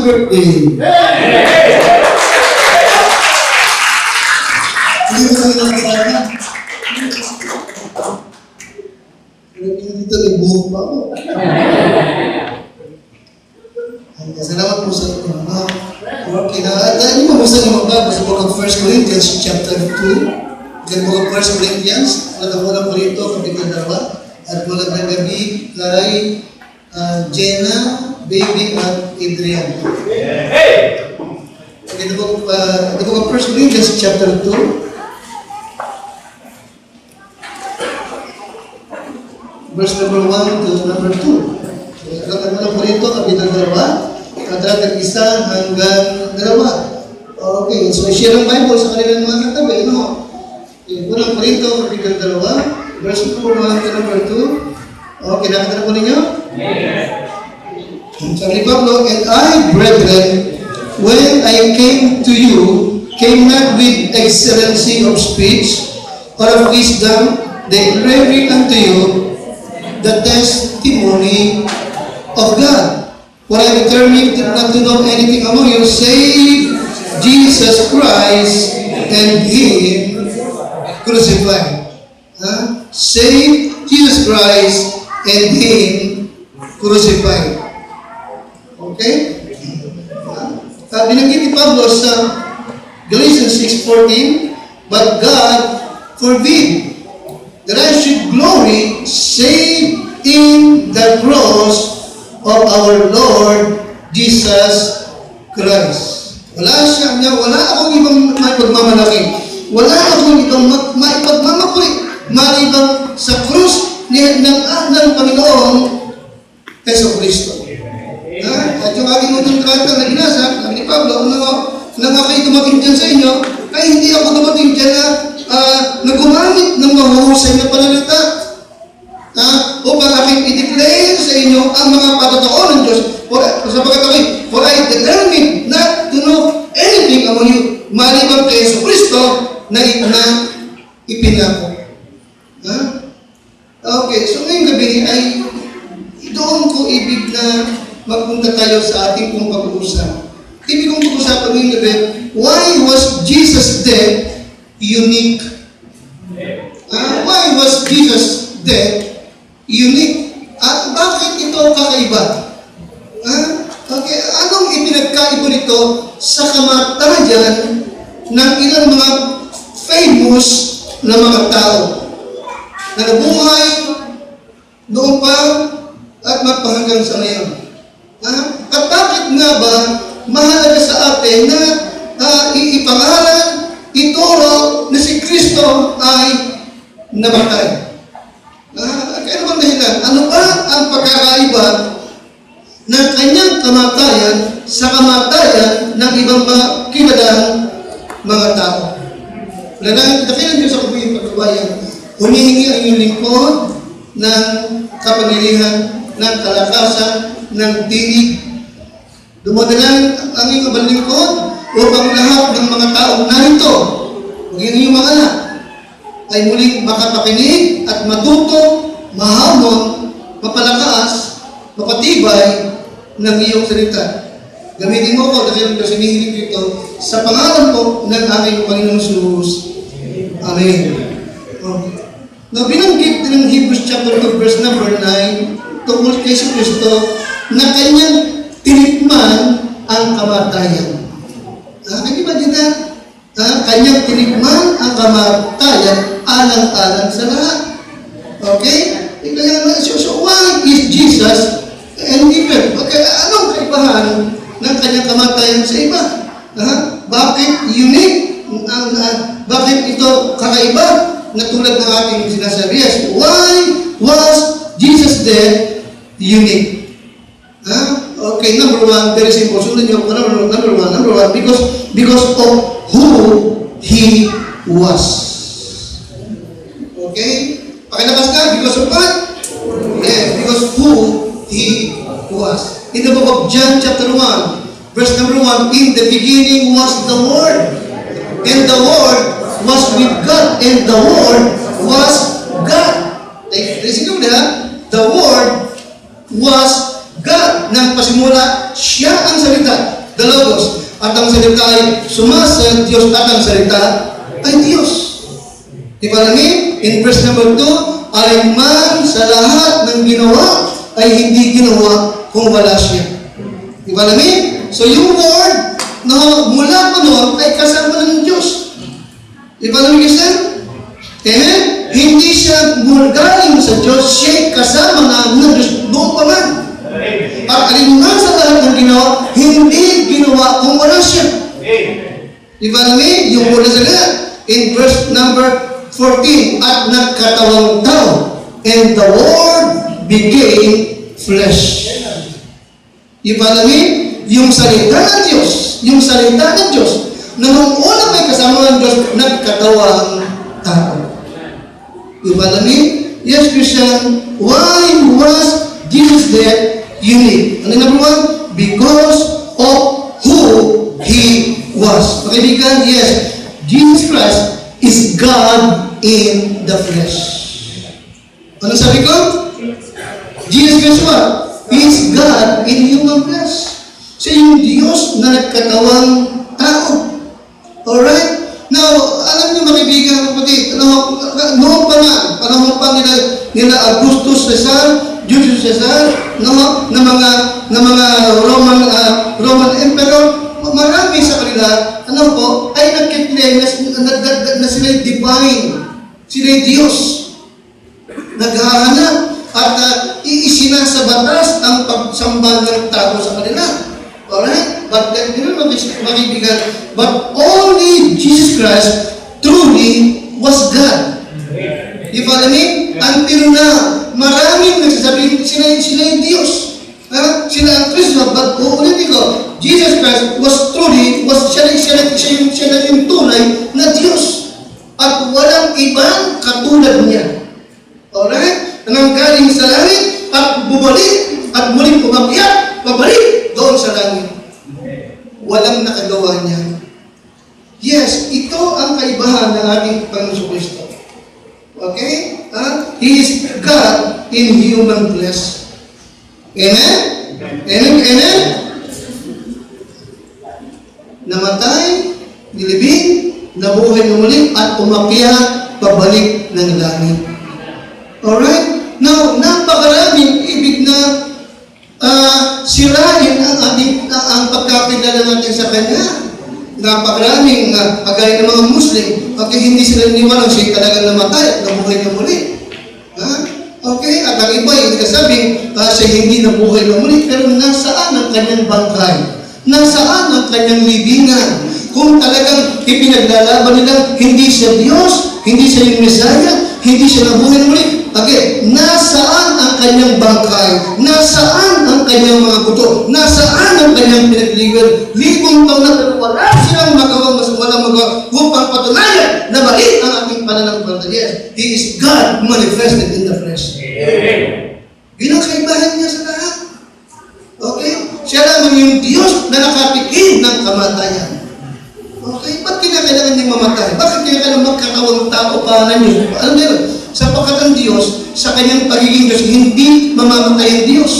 birthday. Hindi mo kami nakasama. Dito may buhok pa ako. Salamat po sa inyo. Okay na. Dahil mo gusto nyo magbabasa po ng 1 Corinthians chapter 2. Dahil po ng 1 Corinthians, unang po rito, kapitan 2. At walang na gabi kay Jenna, Baby, at Adrian. Ito po ng 1 Corinthians chapter 2. Verse number 1 to number 2. Alam mo po rito, kapitan 2. Kadratan 1 hanggang 2. Okay, so share ang Bible sa kanilang mga katabi, no? Unang Korinto, kapitan 2, verse number 1 to number 2. Okay, nakatala po ninyo? Yes. Sabi ni Pablo, and I, brethren, when I came to you, came not with excellency of speech or of wisdom, declaring unto you the testimony of God. For I determined not to know anything among you save Jesus Christ and Him crucified. Save Jesus Christ and Him crucified. Okay? Binanggit ni Pablo sa Galatians 6:14, but God forbid that I should glory save in the cross of our Lord Jesus Christ. Wala akong ibang maipagmamalaki. Wala akong ibang maipagmamakuli maliban sa krus ng Panginoong Heso Kristo. At yung aking unang karata na binasa, sabi ni Pablo, nang ako'y dumating dyan sa inyo, ay hindi ako dumating dyan na gumamit ng mahuhusay na panalita upang aking i-declare sa inyo ang mga patotoo ng Diyos. For I determined not to know anything among you maliban kay Yesu Kristo na ipinako. Okay, so ngayong gabi ay doon ko ibig na magpunta tayo sa ating pong pag-uusap. Ibig kong pag-usapan ngayong gabi, why was Jesus' death unique? Why was Jesus' death unique? At bakit ito kakaiba? Okay, anong ipinagkaiba nito sa kamatayan ng ilang mga famous na mga tao na nabuhay noon pa at magpahanggang sa ngayon? At bakit nga ba mahalaga sa atin na ipangalan, ituro na si Kristo ay namatay? Kaya naman dahilan, ano ba ang pagkakaiba ng kanyang kamatayan sa kamatayan ng ibang kilalang mga tao? Dakilan Diyos sa kubing pagkabayan, humihingi ang iyong lingkod ng kapangyarihan, ng kalakasan, ng tinig. Dumadalangin ang iyong kabalingkod upang lahat ng mga taong narito, maging iyong mga anak, ay muling makapakinig at matuto, mahamon, mapalakas, mapatibay ng iyong salita. Gamitin mo ko dahil ito sinihilig dito sa pangalan po ng aking Panginoong Jesus. Amen. Now, binanggit din ng Hebrews chapter 2 verse number 9 tungkol kay Jesus Kristo na kanyang tinikman ang kamatayan. Hindi ba din na kanyang tinikman ang kamatayan alang-alang sa lahat? Okay? So why is Jesus different? Okay, anong kaibahan ng kanyang kamatayan sa iba? Bakit unique? Bakit ito kakaiba? Na tulad ng ating sinasabi, yes, why was Jesus' death unique? Okay, number 1, very simple. Sundan niyo ako, number one, because of who He was. Okay? Pakilabas ka, because of what? Yes, because who He was. In the book of John chapter 1, verse number 1, in the beginning was the Word, and the Word was with God, and the Word was God. Listen to that. The Word was God. Nang pasimula, siya ang salita. the Logos. At ang salita ay sumasa Diyos at ang salita ay Diyos. Di ba namin? In verse number 2, alinman sa lahat ng ginawa ay hindi ginawa kung wala siya. Di ba namin? So yung word na mula pa noon ay kasama ng Diyos. Di ba namin kasi? Amen? Hindi siya galing sa Diyos, siya kasama ng Diyos noon pa man. At alinman sa lahat ng ginawa, hindi ginawa kung wala siya. Di ba namin? Yung mula sa lahat. In verse number 14, at nagkatawang tao, and the Word became flesh. Di ba namin? Yung salita ng Diyos, na nung una may kasama ng Diyos, nagkatawang tao. Di ba namin? Yes, Christian, why was Jesus there unique? Ano number one? Because of who He was. Pakaibigan, yes, Jesus Christ is God in the flesh. Ano sabi ko? Jesus Christ what? He is God in human flesh. Siya yung Diyos na nagkatawang tao. Alright? Now, alam niyo mga kaibigan, kapatid, noong pa na, panahon pa nila Augustus Caesar, Julius Caesar, na mga Roman Emperor, marami sa kanila, ay nagkiklaim na sila'y divine, sila'y Diyos. Naghahanap at isinasa batas ang pagsamba ng tao sa kanila. Alright? But only Jesus Christ truly was God. Di ba namin? Until na maraming nagsasabihin sila yung Diyos. Sila ang Kristo. But uulitin ko, Jesus Christ siya yung tunay na Diyos. At walang ibang katulad niya. Alright? Nang galing sa langit at bumalik at muling umakyat, pabalik doon sa langit. Walang nakagawa niya. Yes, ito ang kaibahan ng ating Panginoon Kristo. Okay? He is God in human flesh. Amen? Amen? Amen? Namatay, nilibing, nabuhay na muli, at umakyat, pabalik ng langit. Alright? Now, napakaraming ibig na sirain ang pagkakilala natin sa Kanya. Napakaraming kagaya ng mga Muslim, okay, hindi sila niniwala siya talagang namatay at nabuhay na muli. Okay, at ang iba yung kasabing siya hindi nabuhay na muli, pero nasaan ang kanyang bangkay? Nasaan ang kanyang libingan? Kung talagang ipinaglalaban nila, hindi siya Diyos, hindi siya yung Mesaya, hindi siya nabuhay na muli. Okay, nasaan ang kanyang bangkay? Nasaan ang kanyang mga buto? Nasaan ang kanyang pinagliwan? Libong taon na pero wala silang magawang walang magawa upang patunayan na mali ang ating pananampalataya. He is God manifested in the flesh. Yun ang kaibahan niya sa lahat. Okay? Siya lamang yung Diyos na nakatikim ng kamatayan. Okay? Ba't kinakailangan niyang mamatay? Bakit kinakailangan magkatawang tao pa na niyo? Alam niyo, sapagkat ang Diyos, sa kanyang pagiging Diyos, hindi mamamatay ang Diyos.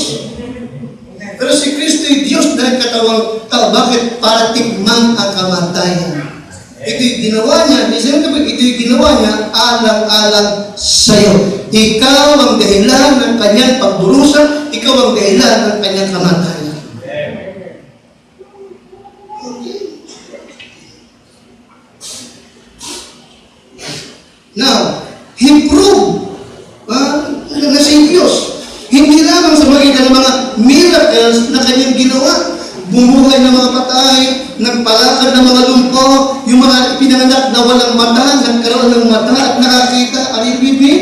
Pero si Kristo ay Diyos na nagkatawang tao. Bakit? Para tikman ang kamatayan. Ito'y ginawa niya, ito'y ginawa niya alang-alang sa'yo. Ikaw ang dahilan ng kanyang pagdurusa, ikaw ang dahilan ng kanyang kamatayan. Okay. Now, He proved na siya Diyos. Hindi lamang sa magitan ng mga miracles na kanyang ginawa. Bumuhay ng mga patay, nagpalakad ng mga lumpo, yung mga pinanganak na walang mata, nagkaroon ng mata at nakakita. Are you with me?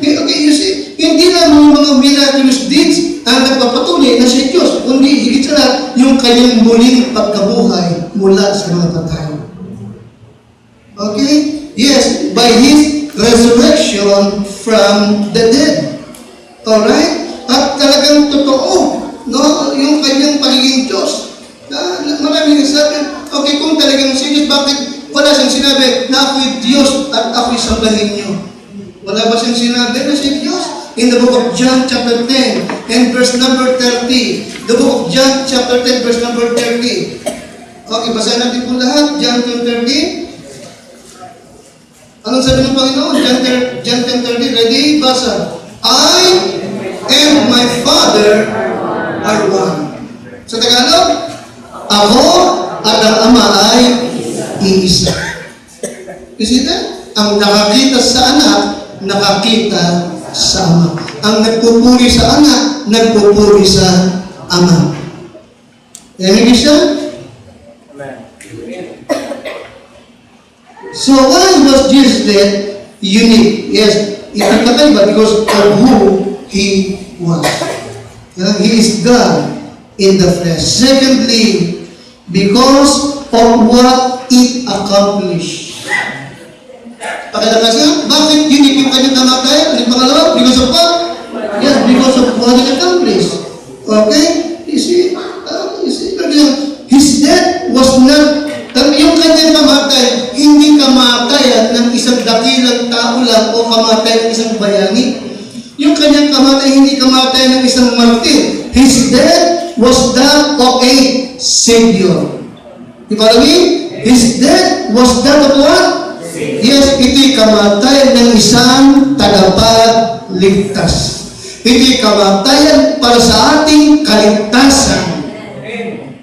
Okay, you see, hindi lamang yung mga miraculous deeds ang nagpapatuloy na siya Diyos, kundi higit sa lahat yung kanyang muling pagkabuhay mula sa mga patay. Okay? Yes, by His resurrection from the dead. Alright? At talagang totoo, no? Yung kanyang pagiging Diyos. Maraming nagsabi, okay, kung talagang siya, bakit wala siyang sinabi na ako'y Diyos at ako'y sambahin niyo? Wala ba siyang sinabi na siya Diyos in the book of John chapter 10 and verse number 30. The book of John chapter 10 verse number 30. Okay, basahin natin po lahat. John 10:30. Anong sabi ng Panginoon? John 10:30. Ready? Basa. I and my Father are one. Sa Tagalog, ako at ang Ama ay iisa. You see that? Ang nakakita sa anak, nakakita sa Ama. Ang nagpupuri sa anak, nagpupuri sa Ama. Amen siya? So why was Jesus then unique? Yes, iba because of who He was. He is God in the flesh. Secondly, because of what it accomplished. Pakilakasan, bakit unique yung kanyang kamatayan? Ang pangalawa, because of what? Yes, because of what it accomplished. Okay? You see, his death was not, yung kanyang kamatayan, hindi kamatayan ng isang dakilang tao lang o kamatayan ng isang bayani. Yung kanyang kamatayan, hindi kamatayan ng isang martir. His death was that of a Savior. You follow me? His death was that of what? Yes, ito'y kamatayan ng isang tagapagligtas. Ito'y kamatayan para sa ating kaligtasan.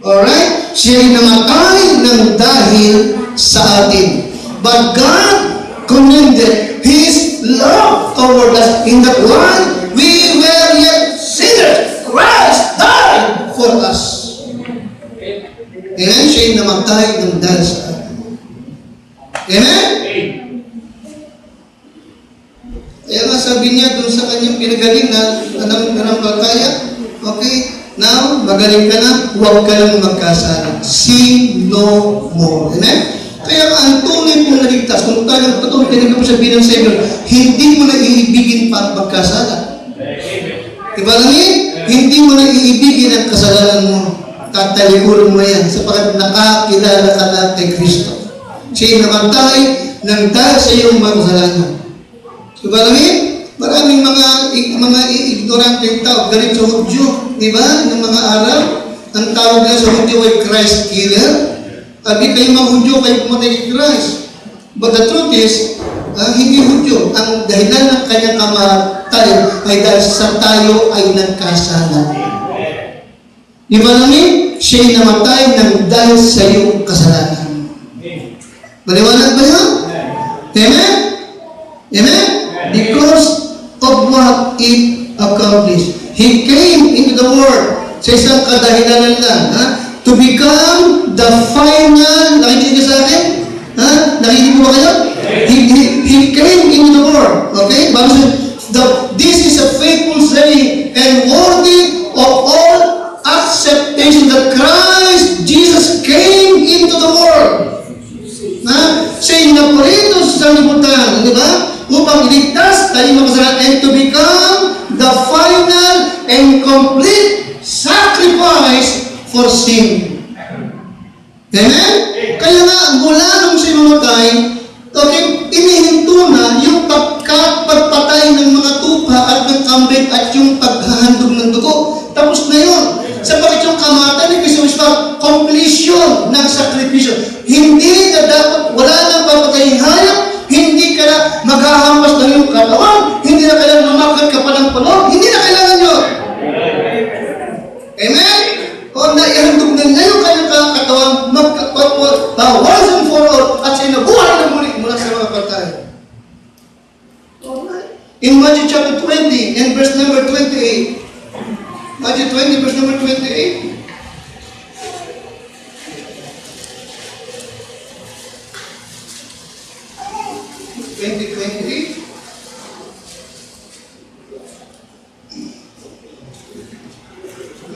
Alright? Siya'y namatay ng dahil sa atin. But God commended His love toward us in that while we were yet sinners, Christ died for us. Amen? Siya'y namatay ng dahil sa atin. Amen? Kaya nga sabi niya doon sa kanyang pinagaling na nanampalataya, okay, now, magaling ka na, huwag ka lang magkasala. Sin no more. Amen? Kaya ang tunay mong naligtas, kung talagang patuloy ka po sa bilang sa inyo, hindi mo na iibigin pa ang pagkasala. Diba lang yun? Hindi mo na iibigin ang kasalanan mo. Tatalikuran mo yan sapagkat nakakilala ka na kay Kristo. Siya'y namatay ng dahil sa iyong mga kasalanan. Diba lang yun? Maraming mga ignorante tao, galing sa Hudyo, di ba? Ng mga Arab, ang tawag na sa Hudyo ay Christ killer. Sabi kayo mga Hudyo, kayo pumatay kay Christ. But the truth is, hindi Hudyo. Ang dahilan ng kanyang kamatayan ay dahil sa tayo ay nagkasala. Di ba namin? Siya'y namatay ng dahil sa iyong kasalanan. Maliwanag ba yun? Amen? Amen? Because of what it accomplished. He came into the world sa isang kadahilanan lang, to become the final, nakikinig ka sa akin? Nakikinig mo ba kayo? He came into the world, okay? This is a faithful saying and worthy of all acceptation that Christ Jesus came into the world. Siya'y naparito sa sanlibutan, di ba? Upang iligtas tayo makasalanan and to become the final and complete sacrifice for sin. Amen? Kaya nga, mula nung siya mamatay, inihinto na yung pagpatay ng mga tupa at ng kambing at yung paghahandog ng dugo. Tapos na yun. Sapagkat yung kamatayan ni Kristo is completion ng sakripisyo. Hindi na dapat, wala nang papatayin hayop, hindi ka na maghahampas ng iyong katawan, hindi na kailangan mamakat ka pa ng palong, hindi na kailangan yun. Amen? O naihandog na niya yung kanyang katawan, once and for all, at siya nabuhay na muli mula sa mga patay. In Matthew chapter 20, and verse number 28, Matthew 20, verse number 28,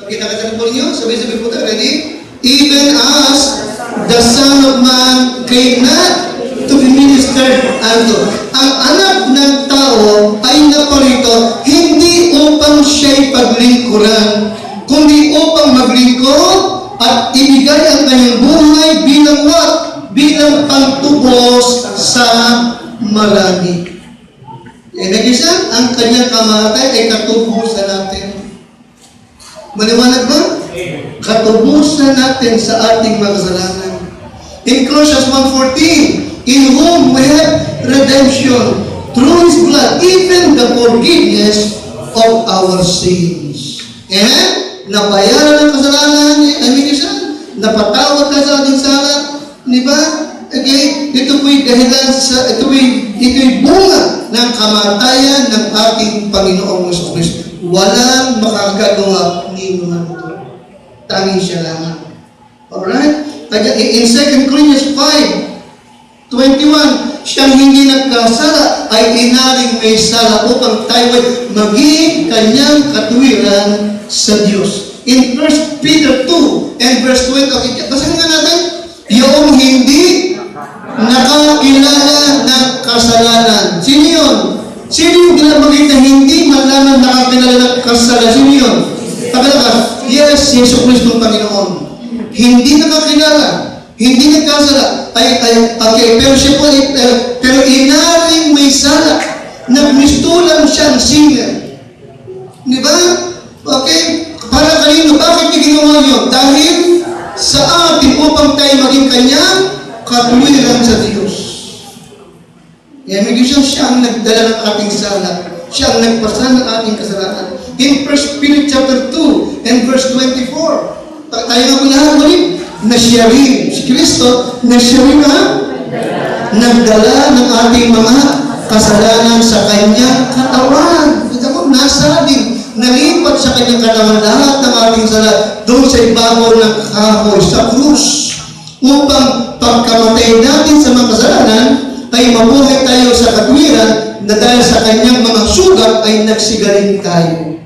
Kita-kita po ninyo, sabi-sabi po tayo, ready? Even as the Son of Man came not to be ministered unto. Ang anak ng tao ay naparito hindi upang siya'y paglingkuran, kundi upang maglingkod at ibigay ang kanyang buhay bilang what? Bilang pangtubos sa marami. Ibig sabihin, ang kanyang kamatay ay katubusan natin. Maliwanag ba? Katubusan natin sa ating mga kasalanan. In Colossians 1:14, in whom we have redemption through His blood, even the forgiveness of our sins. Amen? Nabayaran ang kasalanan ni Amigison, napatawad ka sa ating sala, di ba? Okay, ito po'y dahilan sa, ito'y bunga ng kamatayan ng ating Panginoong Jesucristo. Walang makakagawa ni naman ito. Tanging siya lamang. Alright? Kaya in 2 Corinthians 5:21, siyang hindi nagkasala ay inaring may sala upang tayo ay maging kanyang katuwiran sa Diyos. In 1 Peter 2 and verse 20, okay, basahin nga natin, yung hindi nakakilala ng kasalanan. Sino yun? Sino yung ginabagay na hindi malaman nakakilala ng kasalanan? Sino yun? Pagkala, yes, Yesu Cristo ng Panginoon. Hindi nakakilala, hindi nagkasala. Okay, pero siya po, pero inaring may sala. Nagmistulang siyang sinner. Di ba? Okay? Para kanino? Bakit niya ginawa niyo? Dahil sa atin upang tayo maging kanyang katuwiran sa Diyos. May siya ang nagdala ng ating sala. Siya ang nagpasan ng ating kasalanan. In 1 Peter chapter 2 and verse 24, tayo nga po lahat ulit, na siya rin, si Kristo, na siya rin nagdala ng ating mga kasalanan sa kanyang katawan. Ito mo, nasa atin, nalipat sa kanyang katawan lahat ng ating sala doon sa ibabaw ng kahoy, sa krus, upang pagkamatay natin sa mga kasalanan, ay mabuhay tayo sa katwiran na dahil sa kanyang mga sugat ay nagsigaling tayo.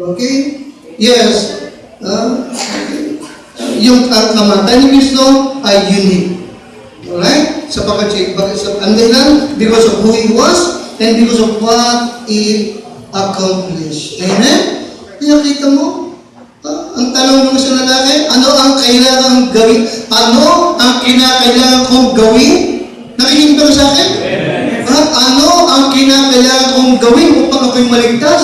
Okay? Yes. Okay. Yung ang kamatay ni Kristo ay unique. Alright? Sapagkat ang dahilan, because of who He was and because of what He accomplished. Amen? Kaya kita mo, ang tanong mo sa lalaki, ano ang kailangan gawin? Ano ang kinakailangan kong gawin? Nakikinig ka sa akin? Ano ang kinakailangan kong gawin upang ako'y maligtas?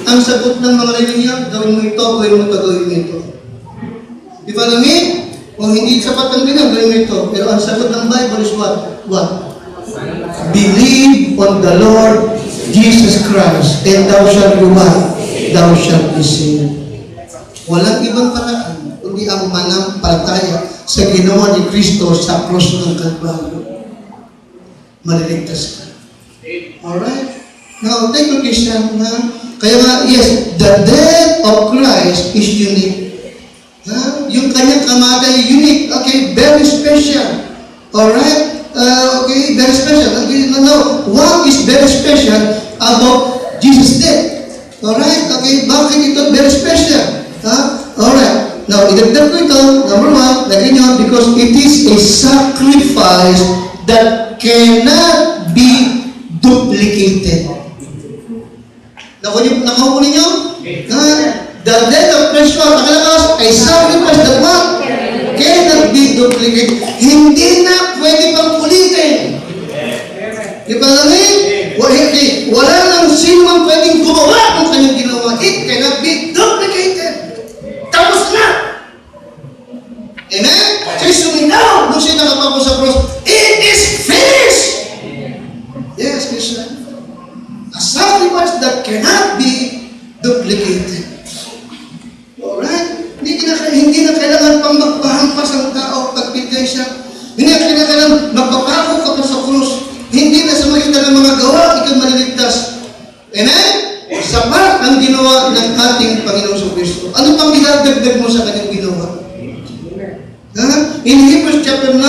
Ang sagot ng mga relihiyon, gawin mo ito, gawin mo ito, gawin mo ito. Di ba namin? Kung hindi sapat ang ganyan, gawin mo ito. Pero ang sagot ng Bible is what? What? Believe on the Lord Jesus Christ, and thou shalt be what? Thou shalt be saved. Walang ibang paraan, kundi ang manampalataya sa ginawa ni Kristo sa cross ng Kalbaryo. Maliligtas ka. Alright? Now, take a Christian na, kaya nga, yes, the death of Christ is unique. Yung kanyang kamatay, unique. Okay, very special. Alright? Okay, very special. Okay, now, what is very special about Jesus' death? Alright? Okay, bakit ito very special? Alright. Now, idagdag ko ito, number one, lagay nyo, because it is a sacrifice that cannot be duplicated. Nakaupo ninyo? The death of Christ, nakalakas, a sacrifice that what? Cannot be duplicated. Hindi na pwede pang ulitin. Di ba namin? Wala nang sino man pwedeng gumawa kung kanyang ginawa. It cannot be duplicated. Tapos na! Amen? Kaya suminaw nung siya nakapako sa cross, it is finished! Yes, Christian. A sacrifice that cannot be duplicated. Alright? Hindi na kailangan pang magpahampas ang tao pagbigay siya. Hindi na kailangan magpapako ka pa sa krus. Hindi na sa magitan ng mga gawa, ikaw maliligtas. Amen? Sapat ang ginawa ng ating Panginoong Jesucristo. Ano pang idadagdag mo sa kanyang ginawa? In Hebrews chapter 9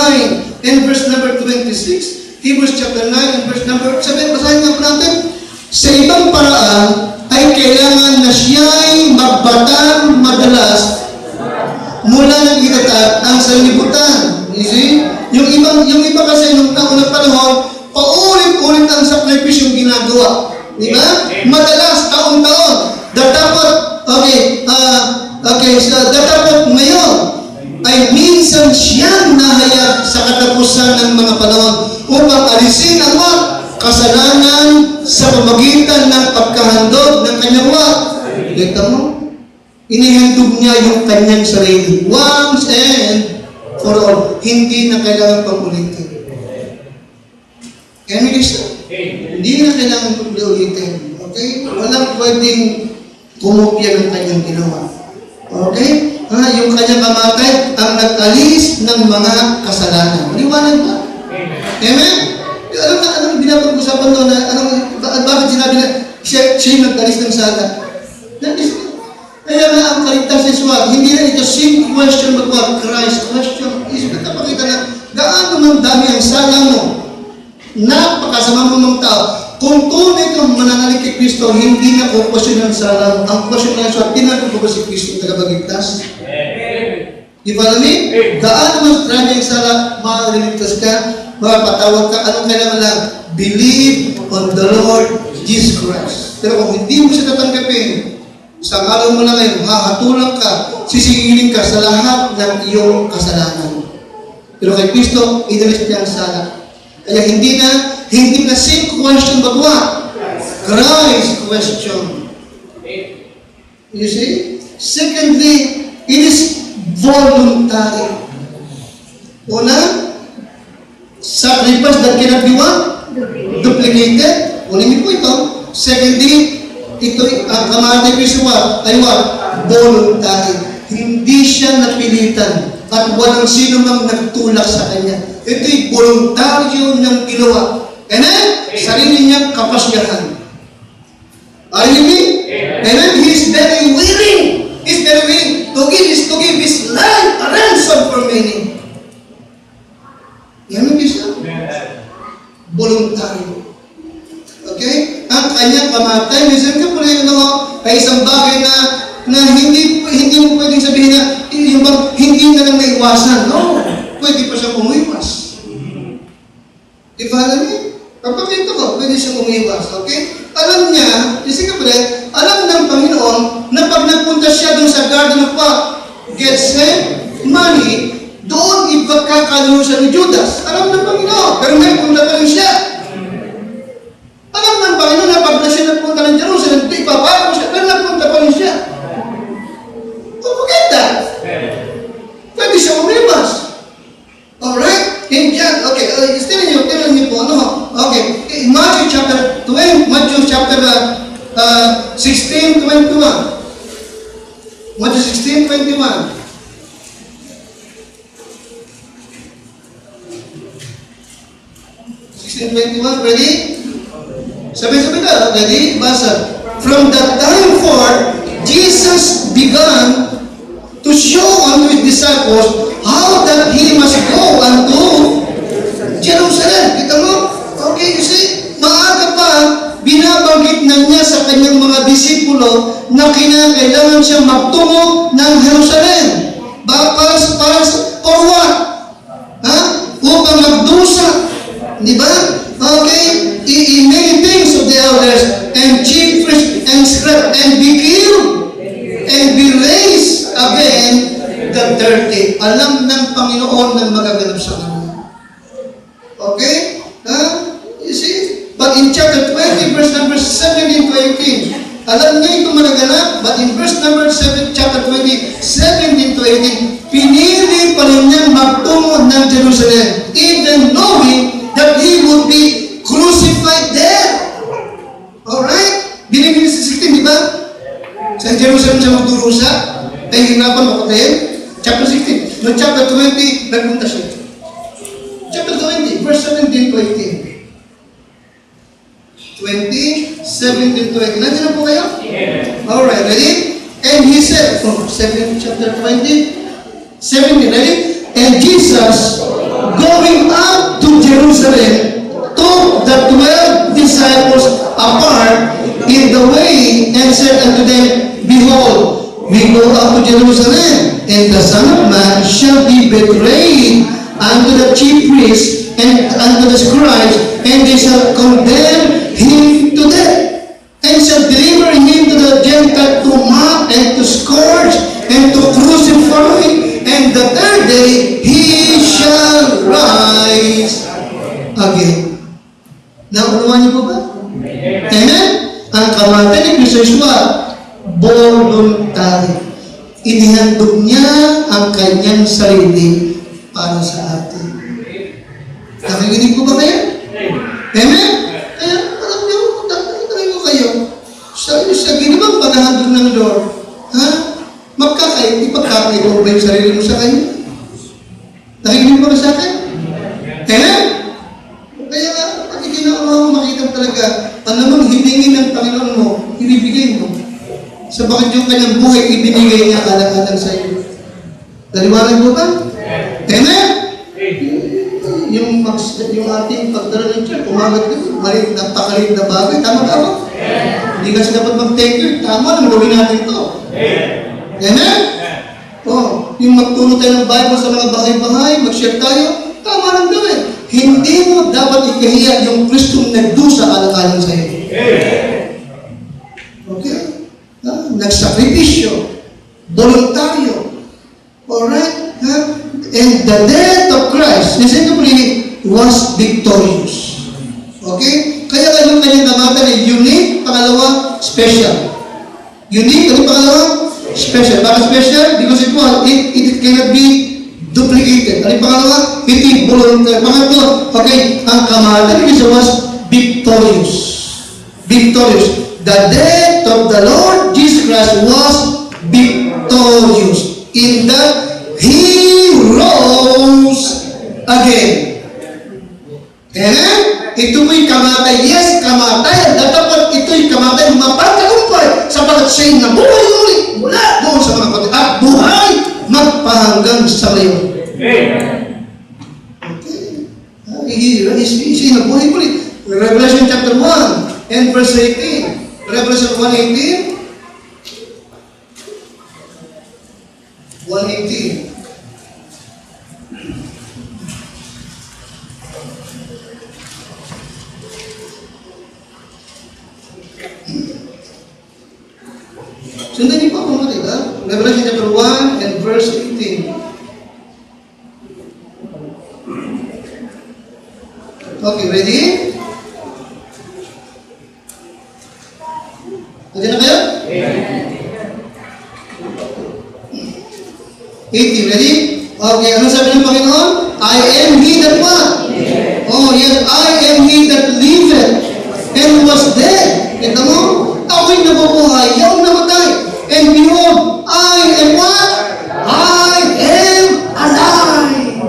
and verse number 26, Hebrews chapter 9 and verse number 7, basahin nga po natin. Sa ibang paraan ay kailangan na siya'y magbatang madalas mula ng itatag ang sanlibutan. You see? Yung iba kasi nung unang panahon, paulit-ulit ang sakripisyong ginagawa. Di ba? Madalas, taon-taon. Dapat ngayon ay minsan siyang nahayag sa katapusan ng mga panahon upang alisin ang kasalanan sa pamagitan ng pagkahandog ng kanyang what? Kita mo? Inihandog niya yung kanyang sarili. Once and for all. Hindi na kailangan pang ulitin. Kaya may gusto? Hindi na kailangan pang ulitin. Okay? Walang pwedeng kumopya ng kanyang ginawa. Okay? Yung kanyang kamatay ang nag-alis ng mga kasalanan. Maliwanag ba? Amen? Anong binapag-usapan doon bakit sinabi na siya yung nag-alis ng sala? Kaya nga ang kaligtas ni Suwag, hindi na ito same question but what Christ question is napakita na gaano man dami ang sala mo, napakasama mo ng tao. Kung tunay kang mananalig kay Kristo, hindi na ko question ang sala mo. Ang question na Suwag, tinanong ko ba si Kristo tagapagligtas? You follow me? Gaano man dami ang sala, makaliligtas ka, makapatawag ka, anong kailangan lang? Believe on the Lord Jesus Christ. Pero kung hindi mo siya tatanggapin, sa araw mo na ngayon, hahatulang ka, sisingilin ka sa lahat ng iyong kasalanan. Pero kay Kristo, inalis niya ang sala. Kaya hindi na same question but what? Christ question. You see? Secondly, it is voluntary. Una, sacrifice that cannot be what? Duplicated. Unin niyo po ito. Secondly, ito ang kamatay ni Suwag ay what? Voluntary. Hindi siya napilitan at walang sino mang nagtulak sa kanya. Ito'y voluntaryo niyang ginawa. Amen? Sarili niyang kapasyahan. Are you me? Amen? He is very willing. He is very willing to give his life a ransom for many. Yan ang isa. Voluntaryo. Okay? Ang kanyang kamatay, minsan ka pala ay isang bagay na hindi mo pwedeng sabihin na hindi na lang naiwasan. No. Pwede pa siya umiwas. Diba alam niyo? Papakita ko, pwede siya umiwas. Okay? Alam niya, kasi ka pala, alam ng Panginoon na pag nagpunta siya doon sa Garden of Gethsemane, doon ipagkakalusan ni Judas. Alam ng Panginoon, pero may punta pa rin siya. Alam ng Panginoon na pag na siya nagpunta ng Jerusalem, ipapako siya, pero nagpunta pa rin siya. Don't forget that. Pwede siya umiwas. Alright? In John, okay, still niyo po, okay, in Matthew chapter 16, 21. Matthew 16, 21. Ready? Sabi-sabi na, ready? Basa. From that time forth, Jesus began to show unto his disciples how that he must go unto Jerusalem. Kita mo? Okay, you see, maaga pa, binabanggit na niya sa kanyang mga disipulo na kinakailangan siya magtungo ng Jerusalem. For what? Upang magdusa. Di ba? Okay? In many things of the elders and chief priests and scribes and be killed and be raised again the third day. Alam ng Panginoon ng magaganap sa kanya. Okay? You see? But in chapter 20, verse number 17 to 18, alam niya ito magaganap, but in verse number 7, chapter 20, 17 to 18, pinili pa rin niyang magtungo ng Jerusalem, even knowing that he would be crucified there. Alright? Binibili sa 16, di ba? Sa Jerusalem siya magdurusa, ay hinapan mapatayin. Chapter 16. No, chapter 20, nagpunta siya. Chapter 20, verse 17 to 18. 20, 17 to 18. Nandiyan na po kayo? Yeah. Alright, ready? And he said, chapter 20, 17, ready? And Jesus, going up to Jerusalem, took the 12 disciples apart in the way and said unto them, Behold, we go up to Jerusalem, and the Son of Man shall be betrayed unto the chief priests and unto the scribes, and they shall condemn him to death, and shall deliver him to the Gentiles to mock and to scourge and to crucify, and the third day he shall rise again. Naunawaan niyo po ba? Amen? Ang kamatayan ni Kristo Yeshua, voluntary. Inihandog niya ang kanyang sarili para sa atin. Nakikinig po ba kayo? Amen? Kaya, alam niyo, tanong ko kayo, sa ginawang paghahandog ng Lord, ipagkakait mo ba yung sarili mo sa kanya? Nakikinig mo ba sa akin? Amen? Kaya, pag ikinakawa mo, makita mo talaga, anumang hiningin ng Panginoon mo, ibibigay mo. Sa bakit yung kanyang buhay, ibinigay niya alang-alang sa iyo. Naliwanag mo ba? Amen? Yung ating pagdala ng church, umagat ko, napakaliit na bagay. Tama ba ako? Hindi kasi dapat mag-take care. Tama lang, gawin natin ito. Amen? Yung magtulong tayo ng Bible sa mga bahay-bahay, mag-share tayo, tama lang gawin. Hindi mo dapat ikahiya yung Kristong nagdusa alang-alang sa iyo. Okay? Nagsakripisyo, voluntaryo. Alright? And the death of Christ, simply, was victorious. Okay? Kaya yung kanyang kamatan ay unique, pangalawa, special. Unique, ano pangalawa? Special. Bakit special? Because it cannot be duplicated. Ano pangalawa? It is voluntary. Pangatlo, okay, ang kamatan ni Jesus was victorious. Victorious. The death of the Lord Jesus Christ was victorious in that He rose again. Amen? Ito mo'y kamatay. Yes, kamatay. Dapat ito'y kamatay mapagkagumpay sapagat siya'y nabuhay ulit mula doon sa mga patay. At buhay magpahanggang sa ngayon. Okay. Siya'y nabuhay ulit. Revelation chapter 1 and verse 18. Revelation 1:18. 1:18. Sundan niyo po ako mga Revelation chapter 1 and verse 18. Okay, ready? Nandiyan na kayo? 18, ready? Okay, ano sabi ng Panginoon? I am He that what? Oh, yes, I am He that liveth and was dead. Ito mo? Ako'y nabubuhay, yaong namatay. And behold, I am what? I am alive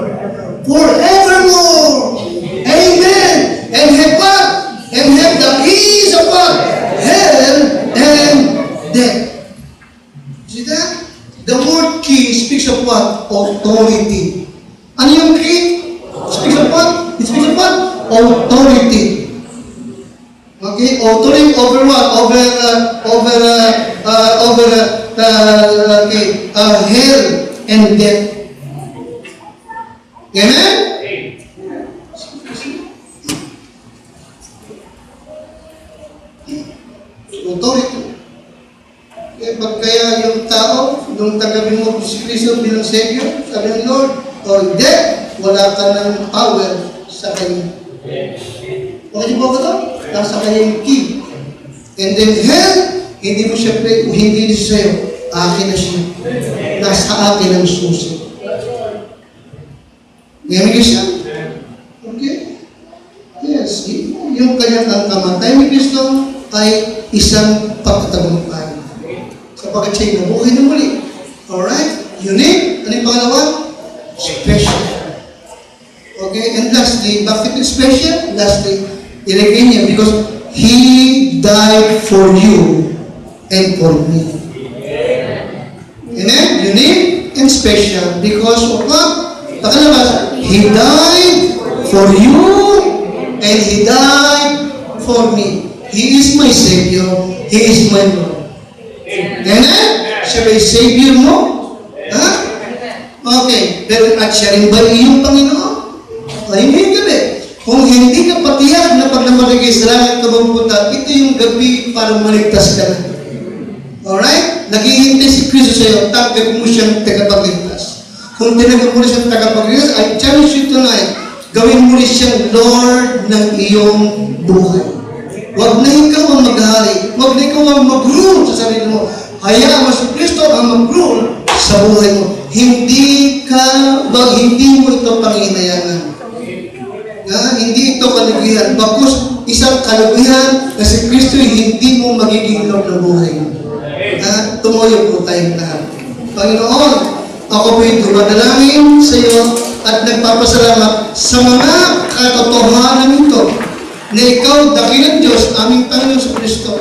forevermore. Amen. And have what? And have the keys of what? Hell and death. See that? The word key speaks of what? Authority. Ano yung key? Speaks of what? It speaks of what? Authority. Okay, authority over what? Hell and death. Amen? Authority. Kaya yung tao, nung tanggapin mo si Kristo bilang Savior, sabi ng Lord, or death, wala ka ng power sa Kanya. Okay niyo po ba ito? Nasa Kanya yung key. And then hell, hindi mo siya, hindi siya sa'yo. Akin na siya. Nasa akin ang susi. Ngayon ka siya? Okay? Yes. Yung kanyang kamatay ni Kristo ay isang pagtatagumpay. Kapag siya'y nabuhay na muli. Alright? Unique. Ano yung pangalawa? Special. Okay? And lastly, bakit yung special? Lastly, ilagay niya because He died for you and for me. Amen? Unique and special because of what? Pakalabas, He died for you and He died for me. He is my Savior. He is my Lord. Amen? Siya ba'y Savior mo? Ha? Okay. At siya rin ba iyong Panginoon? Ay, hindi gabi. Kung hindi ka patiyak na pag namalagay sa langit ka mapupunta, ito yung gabi para maligtas ka na. Alright? Naghihintay si Kristo sa iyo, tanggap mo siyang tagapagligtas. Kung tinagap mo siyang tagapagligtas, I challenge you tonight, Gawin mo rin siyang Lord ng iyong buhay. Huwag na ikaw ang maghari. Huwag na ikaw ang mag-rule sa sarili mo. Hayaan mo si Kristo ang mag-rule sa buhay mo. Hindi mo ito panginayangan. Hindi ito kaliguyan. Bagkus isang kaliguyan na si Kristo hindi mo magiging Lord ng buhay mo. Tumuyo po tayong lahat. Panginoon, ako po'y dumadalangin sa iyo at nagpapasalamat sa mga katotohanan ito na ikaw, dakilang Diyos, aming Panginoon sa Kristo,